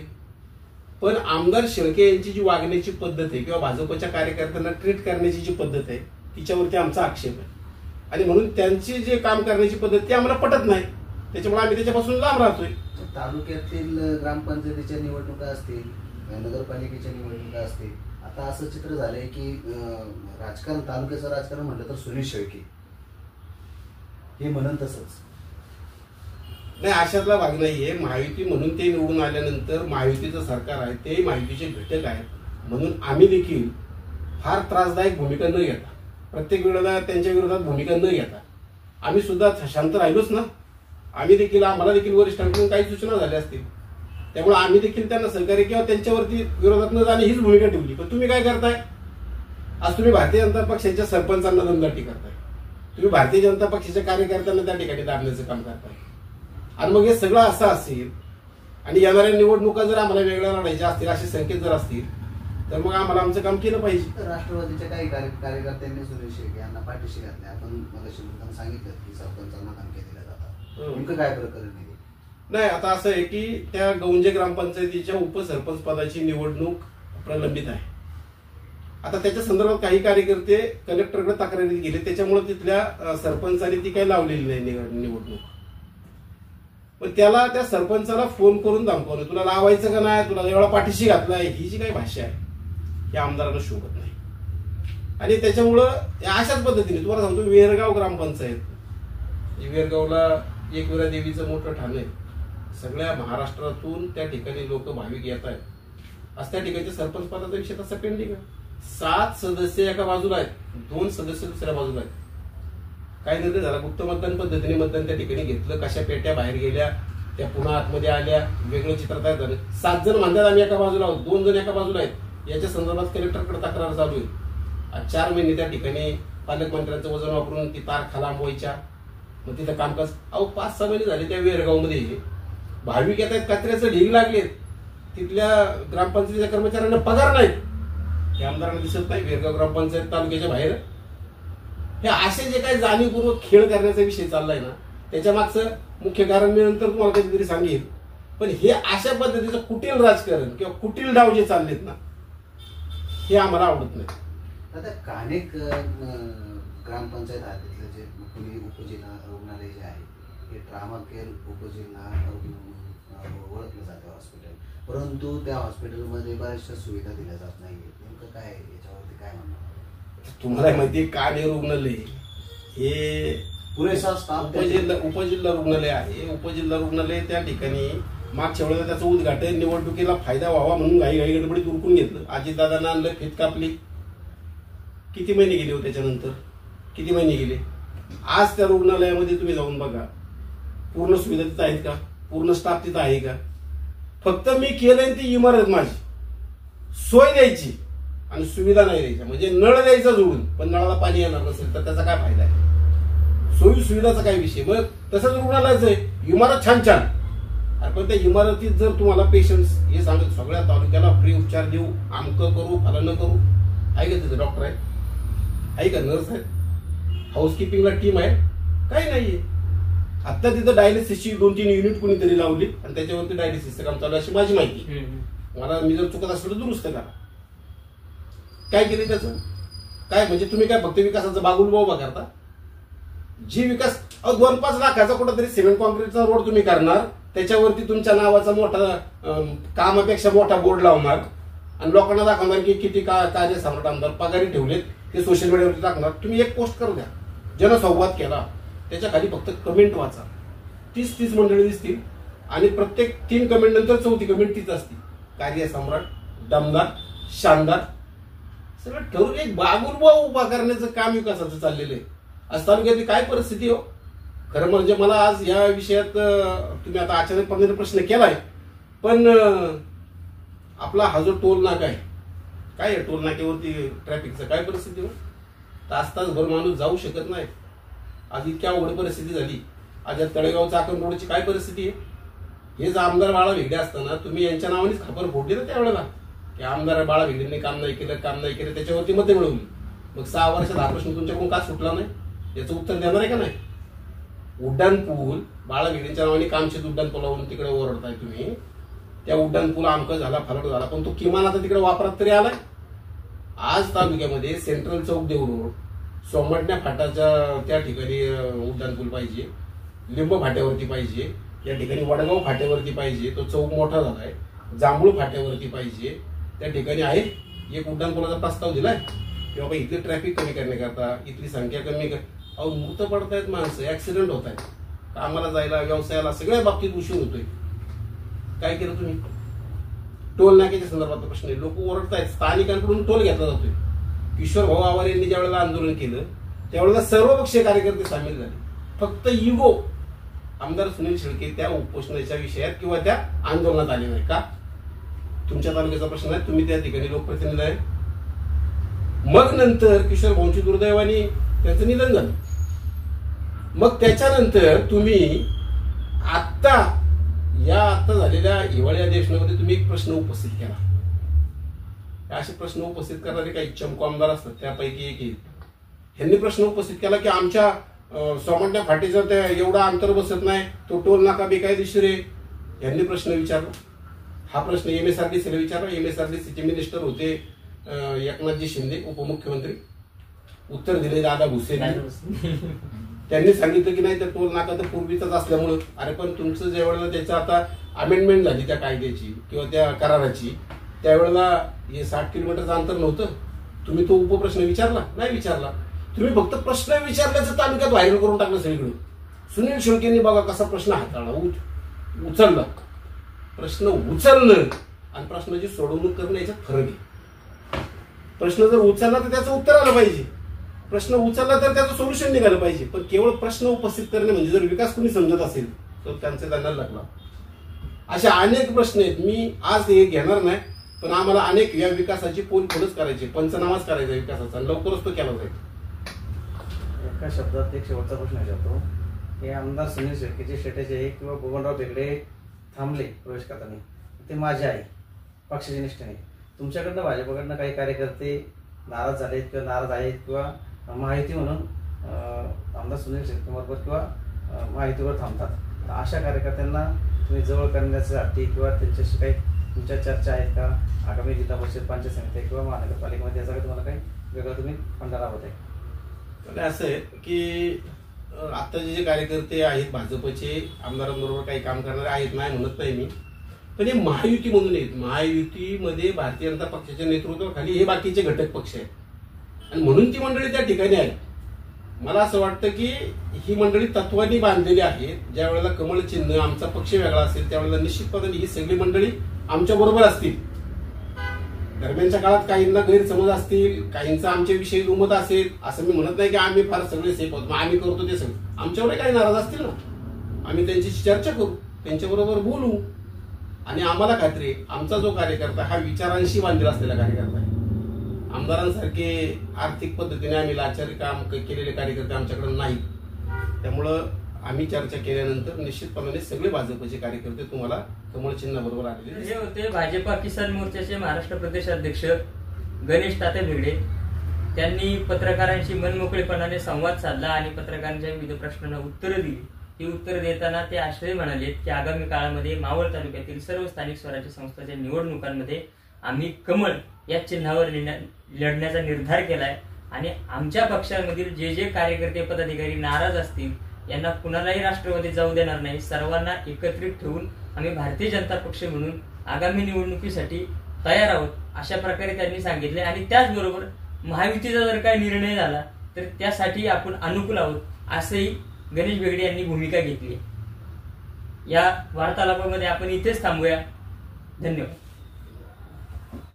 पण आमदार शेळके यांची जी वागण्याची पद्धत आहे किंवा भाजपच्या कार्यकर्त्यांना ट्रीट करण्याची जी पद्धत आहे तिच्यावरती आमचा आक्षेप आहे आणि म्हणून त्यांची जे काम करण्याची पद्धत ती आम्हाला पटत नाही. त्याच्यामुळे आम्ही त्याच्यापासून लांब राहतोय. तालुक्यातील ग्रामपंचायतीच्या निवडणुका असतील, नगरपालिकेच्या निवडणुका असतील, आता असं चित्र झालंय की राजकारण तालुक्याचं राजकारण म्हटलं तर सुनील शेळके हे म्हणून तसंच नाही, अशातला भाग नाहीये. महायुती म्हणून ते निवडून आल्यानंतर महायुतीचं सरकार आहे, ते महायुतीचे घटक आहेत म्हणून आम्ही देखील फार त्रासदायक भूमिका न घेता, प्रत्येक वेळेला त्यांच्या विरोधात भूमिका न घेता आम्ही सुद्धा शांत राहिलोच ना. आम्हाला देखील वरिष्ठांकडून काही सूचना झाल्या असतील, त्यामुळे आम्ही देखील त्यांना सहकार्य किंवा त्यांच्यावरती विरोधात न जाणे हीच भूमिका ठेवली. पण तुम्ही काय करताय, आज तुम्ही भारतीय जनता पक्षाच्या सरपंचांना दमदाटी करताय, तुम्ही भारतीय जनता पक्षाच्या कार्यकर्त्यांना त्या ठिकाणी दाबण्याचं काम करताय. आणि मग हे सगळं असं असेल आणि येणाऱ्या निवडणुका जर आम्हाला वेगळ्या लढायच्या असतील, असे संकेत जर असतील तर मग आम्हाला आमचं काम केलं पाहिजे. राष्ट्रवादीच्या काही कार्यकर्त्यांनी सुनील शेळके यांना पाठीशी घातले. आपण मला सांगितलं की सरपंचांना धमक्या दिल्या जातात, नेमकं काय प्रकरण आहे? नाही, आता असं आहे की त्या गौंजे ग्रामपंचायतीच्या उपसरपंच पदाची निवडणूक प्रलंबित आहे. आता त्याच्या संदर्भात काही कार्यकर्ते कलेक्टरकडे तक्रारी गेले, त्याच्यामुळे तिथल्या सरपंचाने ती काही लावलेली नाही निवडणूक. पण त्याला त्या सरपंचाला फोन करून धमकावलं, तुला लावायचं का नाही, तुला एवढा पाठीशी घातलाय, ही जी काही भाषा आहे ही आमदारांना शोभत नाही. आणि त्याच्यामुळं अशाच पद्धतीने तुम्हाला सांगतो, वेरगाव ग्रामपंचायत, वेरगावला एकविरा देवीचं मोठं ठाण आहे, सगळ्या महाराष्ट्रातून त्या ठिकाणी लोक भाविक येत आहेत. आज त्या ठिकाणच्या सरपंच पदाचा विषय तसा पेंडिंग आहे. 7 सदस्य एका बाजूला आहेत, 2 सदस्य दुसऱ्या बाजूला आहेत. काय निर्णय झाला, गुप्त मतदान पद्धतीने मतदान त्या ठिकाणी घेतलं, कशा पेट्या बाहेर गेल्या, त्या पुन्हा आतमध्ये आल्या, वेगळं चित्र तयार झालं. 7 जण म्हणतात आम्ही एका बाजूला आहोत, 2 जण एका बाजूला आहेत. याच्या संदर्भात कलेक्टरकडे तक्रार चालू आहे. आज 4 महिने त्या ठिकाणी पालकमंत्र्यांचं वजन वापरून ती तार खालांबवायच्या, मग तिथं कामकाज 5-6 महिने झाले. त्या वेरगावमध्ये भाविक येत आहेत, कचऱ्याचं ढीग लागलेत, तिथल्या ग्रामपंचायतीच्या कर्मचाऱ्यांना पगार नाहीत. हे आमदारांना दिसत नाही. वेरगाव ग्रामपंचायत तालुक्याच्या बाहेर हे असे जे काही जाणीवपूर्वक खेळ करण्याचा विषय चाललाय ना, त्याच्या मागचं मुख्य कारण मी नंतर तुम्हाला काहीतरी सांगेन. पण हे अशा पद्धतीचं कुटील राजकारण किंवा कुटील डाव जे चाललेत ना, हे आम्हाला आवडत नाही. आता कानेक ग्रामपंचायत हद्दीतलं जे उपजिल्हा रुग्णालय जे आहे हे ट्रामा केअर उपजिल्हा ओळखलं जातं हॉस्पिटल, परंतु त्या हॉस्पिटलमध्ये बऱ्याचशा सुविधा दिल्या जात नाही. नेमकं काय याच्यावरती काय म्हणणं? तुम्हाला माहिती, काने रुग्णालय हे पुरेसा स्टाफ उपजिल्हा रुग्णालय आहे. उपजिल्हा रुग्णालय त्या ठिकाणी मागच्या वेळेला त्याचं उद्घाटन निवडणुकीला फायदा व्हावा म्हणून घाई गडबडीत उरकून घेतलं. अजितदादांना आणलं, फित कापली. किती महिने गेले हो त्याच्यानंतर, किती महिने गेले. आज त्या रुग्णालयामध्ये तुम्ही जाऊन बघा, पूर्ण सुविधा तिथं आहेत का, पूर्ण स्टाफ तिथं आहे का. फक्त मी केलंय ती इमारत माझी सोय द्यायची आणि सुविधा नाही द्यायच्या, म्हणजे नळ द्यायचा जोडून, पण नळाला पाणी येणार नसेल तर त्याचा काय फायदा आहे. सोयी सुविधाचा काय विषय. मग तसंच रुग्णालयाचं आहे, इमारत छान छान, पण त्या इमारतीत जर तुम्हाला पेशंट्स हे सांगत सगळ्या तालुक्याला फ्री उपचार देऊ, आमकं करू, फलानं करू, आहे का तिथं डॉक्टर आहे का, नर्स आहे, हाऊसकीपिंगला टीम आहे, काही नाहीये. आता तिथं डायलिसिसची 2-3 युनिट कोणीतरी लावली आणि त्याच्यावरती डायलिसिसचं काम चालू अशी माझी माहिती. मला मी जर चुकत असलं तर दुरुस्त करा. काय केले त्याचं काय, म्हणजे तुम्ही काय फक्त विकासाचा बागुल उभा करता. जी विकास 2-5 लाखाचा कुठंतरी सिमेंट कॉन्क्रीटचा रोड तुम्ही करणार, त्याच्यावरती तुमच्या नावाचा मोठा कामापेक्षा मोठा बोर्ड लावणार आणि लोकांना दाखवणार की किती कार्यसम्राट आमदार पगारी ठेवलेत. ते सोशल मीडियावरती टाकणार, तुम्ही एक पोस्ट करू द्या, जनसंवाद केला, त्याच्या खाली फक्त कमेंट वाचा, 30 मंडळी दिसतील आणि प्रत्येक 3 कमेंट नंतर 4थी कमेंट तीच असते, कार्य सम्राट, दमदार, शानदार, सगळं ठरवून एक बागुलबा उभा करण्याचं काम विकासाचं चाललेलं आहे. आज तालुक्यातली काय परिस्थिती हो. खरं म्हणजे मला आज या विषयात तुम्ही आता अचानकपणे प्रश्न केलाय, पण आपला हा जो टोल नाका आहे, काय आहे टोल नाक्यावरती ट्रॅफिकचं काय परिस्थिती हो. तास-तासभर माणूस जाऊ शकत नाही. आज इतक्या अवघड परिस्थिती झाली. आज या तळेगाव चाकण रोडची काय परिस्थिती आहे. हेच आमदार बाळा भेगडे असताना तुम्ही यांच्या नावानेच खापर फोडली ना त्यावेळेला, की आमदार बाळा भेगडेंनी काम नाही केलं, त्याच्यावरती मते मिळवली. मग 6 वर्षात हा प्रश्न तुमच्याकडून का सुटला नाही, याचं उत्तर देणार आहे का नाही. उड्डाण पूल बाळा भेगडेंच्या नावाने कामशेत उड्डाण पुलावरून तिकडे ओरडताय तुम्ही, त्या उड्डाण पूल आमकं झाला फलट झाला, पण तो किमान आता तिकडे वापरात तरी आलाय. आज तालुक्यामध्ये सेंट्रल चौक देव रोड, सोमटण्या फाटाच्या त्या ठिकाणी उड्डाण पूल पाहिजे, लिंब फाट्यावरती पाहिजे, या ठिकाणी वडगाव फाट्यावरती पाहिजे, तो चौक मोठा झालाय, जांभूळ फाट्यावरती पाहिजे, त्या ठिकाणी आहे एक उड्डाण पुलाचा प्रस्ताव दिलाय की बाबा इथले ट्रॅफिक कमी करण्याकरता, इथली संख्या कमी अहो मृत पडतायत माणसं, ऍक्सिडेंट होत आहेत, कामाला जायला व्यवसायाला सगळ्या बाबतीत उशीर होतोय. काय केलं तुम्ही. टोल नाक्याच्या संदर्भात प्रश्न आहे, लोक ओरडतायत, स्थानिकांकडून टोल घेतला जातोय. किशोर भाऊ आवार यांनी ज्या वेळेला आंदोलन केलं त्यावेळेला सर्वपक्षीय कार्यकर्ते सामील झाले. फक्त इगो आमदार सुनील शेळके त्या उपोषणाच्या विषयात किंवा त्या आंदोलनात आले नाही का. तुमच्या तालुक्याचा प्रश्न आहे, तुम्ही त्या ठिकाणी लोकप्रतिनिधी आहे. मग नंतर किशोर भाऊंची दुर्दैवाने त्यांचं निधन झालं. मग त्याच्यानंतर तुम्ही आता झालेल्या हिवाळी अधिवेशनामध्ये तुम्ही एक प्रश्न उपस्थित केला. असे प्रश्न उपस्थित करणारे काही चमको आमदार असतात, त्यापैकी एक ह्यांनी प्रश्न उपस्थित केला की आमच्या सोमटण्या फाटीचा त्या एवढा अंतर बसत नाही, तो टोल नाका बेकायदेशीर आहे. यांनी प्रश्न विचारला. हा प्रश्न MSRDCला विचारला. MSRDCचे मिनिस्टर होते एकनाथजी शिंदे, उपमुख्यमंत्री. उत्तर दिले दादा भुसे. त्यांनी सांगितलं की नाही तर टोल नाका तर पूर्वीचाच असल्यामुळं. अरे पण तुमचं ज्या वेळेला त्याचं आता अमेंडमेंट झाली त्या कायद्याची किंवा त्या कराराची, त्यावेळेला हे 60 किलोमीटरचं अंतर नव्हतं. तुम्ही तो उपप्रश्न विचारला नाही विचारला. तुम्ही फक्त प्रश्न विचारल्याचं तालुक्यात व्हायरल करून टाकलं सगळीकडे. सुनील शेळकेंनी बघा कसा प्रश्न हाताळला, उचलला. प्रश्न उचलणं आणि प्रश्नाची सोडवणूक करणं याच्यात फरक आहे. प्रश्न जर उचलला तर त्याचं उत्तर आलं पाहिजे, प्रश्न उचलला तर त्याचं सोल्युशन निघालं पाहिजे. पण केवळ प्रश्न उपस्थित करणे म्हणजे जर विकास कोणी समजत असेल तर त्यांचे त्यांना लागला. अशा अनेक प्रश्न आहेत. मी आज हे घेणार नाही, पण आम्हाला अनेक या विकासाची पोलखोलच करायची, पंचनामाच करायचा विकासाचा, लवकरच तो केला जाईल. एका शब्दात एक शेवटचा प्रश्न विचारतो. हे आमदार सुनील शेळकेचे शेटेचे किंवा बबनराव भेगडे थांबले प्रवेश करताना, ते माझे आहे, पक्षाचे निष्ठ नाही. तुमच्याकडनं भाजपकडनं काही कार्यकर्ते नाराज झालेत किंवा नाराज आहेत किंवा माहिती म्हणून आमदार सुनील शेळकेबरोबर किंवा माहितीवर थांबतात. अशा कार्यकर्त्यांना तुम्ही जवळ करण्यासाठी किंवा त्यांच्याशी काही तुमच्या चर्चा आहेत का. आगामी जिल्हा परिषद पंचायत समिती किंवा महानगरपालिकेमध्ये याचा तुम्हाला काही वेगळं तुम्ही फंडा राबवत आहे. असं आहे की आत्ताचे जे कार्यकर्ते आहेत भाजपचे आमदारांबरोबर काही काम करणारे आहेत, नाही म्हणत नाही मी, पण हे महायुती म्हणून आहेत. महायुतीमध्ये भारतीय जनता पक्षाच्या नेतृत्वाखाली हे बाकीचे घटक पक्ष आहेत आणि म्हणून ती मंडळी त्या ठिकाणी आहे. मला असं वाटतं की ही मंडळी तत्वांनी बांधलेली आहे. ज्या वेळेला कमळ चिन्ह आमचा पक्ष वेगळा असेल त्यावेळेला निश्चितपणे ही सगळी मंडळी आमच्या बरोबर असतील. दरम्यानच्या काळात काहींना गैरसमज असतील, काहींचा आमच्याविषयी दुमत असेल, असं मी म्हणत नाही की आम्ही फार सगळे सेफ आहोत, आम्ही करतो ते सगळं. आमच्यावर काही नाराज असतील ना, आम्ही त्यांच्याशी चर्चा करू, त्यांच्याबरोबर बोलू. आणि आम्हाला खात्री आहे आमचा जो कार्यकर्ता हा विचारांशी बांधलेला असलेला कार्यकर्ता आहे. आमदारांसारखे आर्थिक पद्धतीने आम्ही लाचारी काम केलेले कार्यकर्ते आमच्याकडे नाहीत. त्यामुळं आम्ही चर्चा केल्यानंतर निश्चितपणे सगळे भाजपचे कार्यकर्ते तुम्हाला कमळ चिन्हाबरोबर आलेले. हे होते भाजपा किसान मोर्चाचे महाराष्ट्र प्रदेश अध्यक्ष गणेश तात्या भेगडे. त्यांनी पत्रकारांशी मनमोकळेपणाने संवाद साधला आणि पत्रकारांच्या विविध प्रश्नांना उत्तरं दिली. ही उत्तरं देताना ते आश्रय म्हणाले की आगामी काळामध्ये मावळ तालुक्यातील सर्व स्थानिक स्वराज्य संस्थांच्या निवडणुकांमध्ये आम्ही कमळ या चिन्हावर लढण्याचा निर्धार केलाय आणि आमच्या पक्षामधील जे जे कार्यकर्ते पदाधिकारी नाराज असतील यांना कुणालाही राष्ट्रवादीत जाऊ देणार नाही. सर्वांना एकत्रित ठेवून आम्ही भारतीय जनता पक्ष म्हणून आगामी निवडणुकीसाठी तयार आहोत, अशा प्रकारे त्यांनी सांगितले. आणि त्याचबरोबर महायुतीचा जर काही निर्णय झाला तर त्यासाठी आपण अनुकूल आहोत, असंही गणेश भेगडे यांनी भूमिका घेतली. या वार्तालापामध्ये आपण इथेच थांबूया. धन्यवाद.